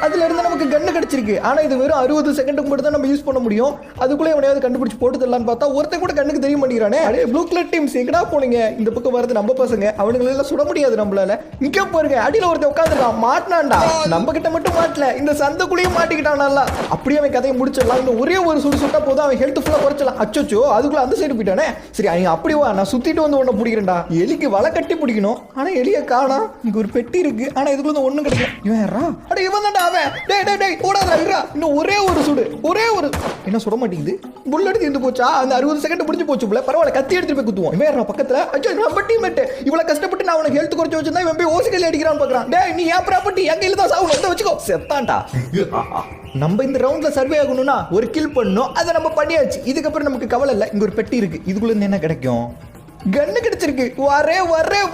அதுல இருந்து நமக்கு கன்னு கிடைச்சிருக்கு. ஆனா இது வெறும் 60 செகண்டுக்கு மட்டும் தான் நம்ம யூஸ் பண்ண முடியும். அதுக்குள்ள எவனையாவது கண்டுபிடிச்சு போட்டு தரலான்னு பார்த்தா ஒருத்தன் கூட கண்ணுக்கு தெரிய மாட்டேங்கிறானே. அடே ப்ளூ கலர் டீம்ஸ் எங்கடா போனீங்க? இந்த பக்கம் வரது நம்ம பசங்க, அவனுங்களை எல்லாம் சுட முடியாது நம்மளால. இங்க பாருங்க, அடியில ஒருத்தன் உட்காந்துருக்கான், மாட்டினான்டா. நம்ம கிட்ட மட்டும் மாட்டல, இந்த சந்தைக்குள்ளேயும் மாட்டிக்கிட்டான். நல்லா அப்படியே அவன் கதையை முடிச்சிடலாம். இன்னும் ஒரே ஒரு சுடு சுட்டா போதும், அவன் ஹெல்த் ஃபுல்லா குறைச்சலாம். அச்சோ, அதுக்குள்ள அந்த சைடு போயிட்டானே. சரி அவங்க அப்படி வா, நான் சுத்திட்டு வந்து ஒண்ணு பிடிக்கிறேன்டா. எலிக்கு வலை கட்டி பிடிக்கணும், ஆனா எலிய காணோம். இங்க ஒரு பெட்டி இருக்கு, ஆனா இதுக்குள்ள ஒண்ணும் கிடைக்கல. இவன் யாரா? அட இவன் தான்டா அவன். டேய் ஓடாதடா, இருடா. இன்னும் ஒரே ஒரு சுடு, ஒரே ஒரு. என்ன சுட மாட்டேங்குது? புல்லட் தீர்ந்து போச்சா? அந்த 60 செகண்ட் முடிஞ்சு போச்சு போல. பரவாயில்ல, கத்தி எடுத்துட்டு போய் குத்துவோம். இவன் யாரா பக்கத்துல? அச்சோ, நம்ம டீம்மேட். இவ்வளவு கஷ்டப்பட்டு நான் அவனுக்கு ஹெல்த் குறைச்சு வச்சிருந்தா இவன் போய் ஓசிக்கல் அடிக்கிறான்னு பாக்குறான். டேய் நீ ஏன் ப்ராப்பர்ட்டி என் கையில தான் சாவு, வந்து வச்சுக்கோ. செத்தான்டா. நம்ம இந்த ரவுண்ட்ல சர்வே ஆகணும்னா ஒரு கில் பண்ணணும், அதை நம்ம பண்ணியாச்சு. இதுக்கப்புறம் நமக்கு கவலை இல்லை. இங்க ஒரு பெட்டி இருக்கு, இதுக்குள்ள இருந்து என்ன கிடைக்கும்? கன்னு கிடைச்சிருக்கு. வரே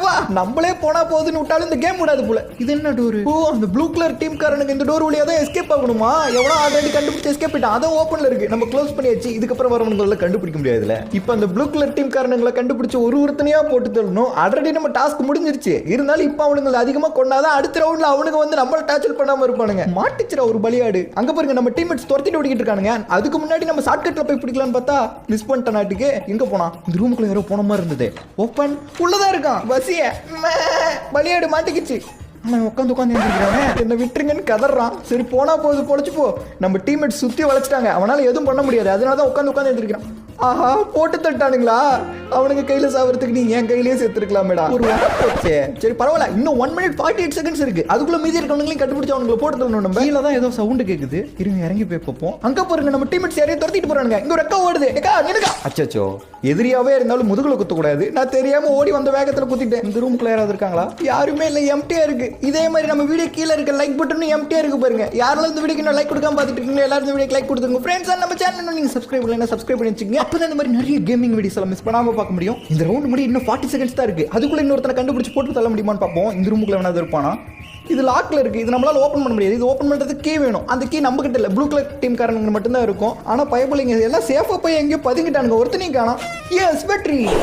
வா, நம்மளே போனா போதுன்னு விட்டாலும் இந்த கேம் விடாது போல. இது என்ன டோர்? ஓ, அந்த ப்ளூ கலர் டீம் காரனுக்கு இந்த டோர் வழியா தான் எஸ்கேப் ஆகணுமா? எவ்வளவு ஆல்ரெடி கண்டுபிடிச்சு எஸ்கேப் ஆயிட்டான். அதான் ஓப்பன்ல இருக்கு, நம்ம க்ளோஸ் பண்ணியாச்சு. இதுக்கப்புறம் வரவங்களை கண்டுபிடிக்க முடியாதுல. இப்போ அந்த ப்ளூ கலர் டீம் காரனுங்களை கண்டுபிடிச்சு ஒருத்தனையா போட்டு தள்ளணும். ஆல்ரெடி நம்ம டாஸ்க் முடிஞ்சிருச்சு. இருந்தாலும் இப்போ அவனுங்களை அதிகமா கொண்டாதான் அடுத்த ரவுண்ட்ல அவனுக்கு வந்து நம்மள டார்ச்சர் பண்ணாம இருப்பானுங்க. மாட்டிச்சுரா ஒரு பலியாடு. அங்க பாருங்க, நம்ம டீம்மேட்ஸ் துரத்திட்டு ஓடிக்கிட்டு இருக்கானுங்க. அதுக்கு முன்னாடி நம்ம ஷார்ட்கட்ல போய் பிடிக்கலாம்னு பார்த்தா மிஸ் பண்ணிட்ட. நாட்டுக்கு எங்க போனா? இந்த ரூமுக்குள்ள யாரோ போன மாதிரி இருந்தது. ஓப்பன் உள்ளதா இருக்கான். பசிய பலியாடு மாட்டிக்கிச்சு. உட்காந்து என்ன விட்டுருங்கன்னு கதறான். சரி போனா போகுது, பொழைச்சு போ. நம்ம டீம்மேட் சுத்தி வளைச்சிட்டாங்க, அவனால எதுவும் பண்ண முடியாது. அதனாலதான் உட்காந்து எழுந்திருக்கிறான். ஆஹா, போட்டு தட்டானுங்களா? அவனுக்கு கையில சாவறதுக்கு நீ என் கையிலேயே சேர்த்துருக்கலாமேடா. ஒரு போச்சே. சரி பரவாயில்ல, இன்னும் 1 minute 48 seconds இருக்கு. அதுக்குள்ள மீதி இருக்கவங்களையும் கண்டுபிடிச்சு அவங்களை போட்டு தரணும். நம்ம கீழே தான் ஏதோ சவுண்ட் கேக்குது, இருங்க இறங்கி போய் பார்ப்போம். அங்க பாருங்க, நம்ம டீம்மேட்ஸ் யாரையும் துரத்திட்டு போறானுங்க. இங்க ஒரு ரெக்கா ஓடுது. அச்சோ, எதிரியாவே இருந்தாலும் முதுகுல குத்த கூடாது. நான் தெரியாம ஓடி வந்த வேகத்துல குத்திட்டேன். இந்த ரூமுக்குள்ள யாராவது இருக்காங்களா? யாருமே இல்ல, எம்டியா இருக்கு. இதே மாதிரி நம்ம வீடியோ கீழே இருக்க லைக் பட்டன் எம்டியா இருக்கு பாருங்க. யாராலும் இந்த வீடியோக்கு லைக் கொடுக்காம பார்த்துட்டு இருக்கீங்க, எல்லாரும் இந்த வீடியோக்கு லைக் கொடுத்துருங்க. ஃப்ரெண்ட்ஸ், நம்ம சேனல் நீங்க சப்ஸ்கிரைப் பண்ணல, சப்ஸ்கிரைப் பண்ணி வச்சுக்கோங்க. அப்பதான் இந்த மாதிரி நிறைய கேமிங் வீடியோஸ் எல்லாம் மிஸ் பண்ணாம பார்க்க முடியும். இந்த ரவுண்ட் முடி இன்னும் 40 seconds தான் இருக்கு. அதுக்குள்ள இன்னொருத்தனை கண்டுபிடிச்சு போட்டு தள்ள முடியுமான்னு பார்ப்போம். இந்த ரூமுக்குள்ள வேணாவது இருப்பானா? இது லாக்ல இருக்கு, இது நம்மளால ஓபன் பண்ண முடியாது. இது ஓபன் பண்றதுக்கு கீ வேணும். அந்த கீ நம்ம கிட்ட இல்ல, ப்ளூ கலர் டீம் காரங்க மட்டும் தான் இருக்கும். ஆனா பயபுள்ளைங்க எல்லாம் சேஃபா போய் எங்கேயோ பதுங்கிட்டானுங்க. ஒருத்தனையும் காணோம். எஸ், வெற்றி.